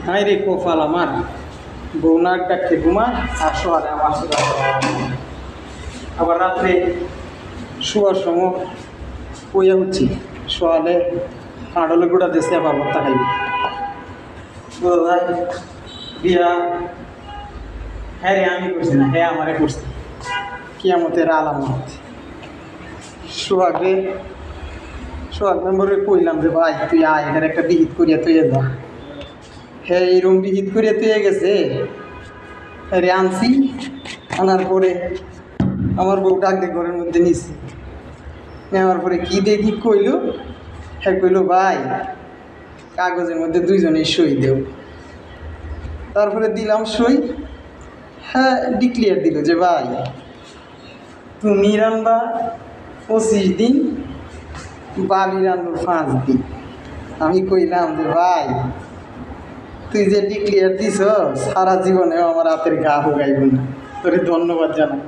High রে কপাল আমার, বউ নাক ডাকতে ঘুমায় আর শোয়ালে আমার সাথে আবার রাত্রে শোয়ার সময় কইয়া হচ্ছি শোয়ালে আড়লে গোটা দেশে আবার ভর্তা খাইবে ভাই বিয়া। হ্যাঁ রে আমি করছি না, হ্যাঁ আমারে করছি কিয়ামতের আলামত। সোহাগ মেম্বরে কইলাম যে ভাই তুই আয় এখানে একটা বিহিত করিয়া তুই যা। হ্যাঁ এইরকম বিহিত করিয়া তুই গেছে রে আনছি। আনার পরে আমার বউ ডাক দিয়ে ঘরের মধ্যে নিছি, নেওয়ার পরে কী দেখি কইল, হ্যাঁ কইল ভাই কাগজের মধ্যে দুইজনেই সই দেও। তারপরে দিলাম সই। হ্যাঁ ডিক্লিয়ার দিল যে ভাই তুমি রান্না 25 দিন, বাবি রান্নার 5 দিন। আমি কইলাম যে ভাই তুই যে ডিক্লিয়ার দিছ সারা জীবনেও আমার হাতের গা হোগাইব না, তোরে ধন্যবাদ জানাই।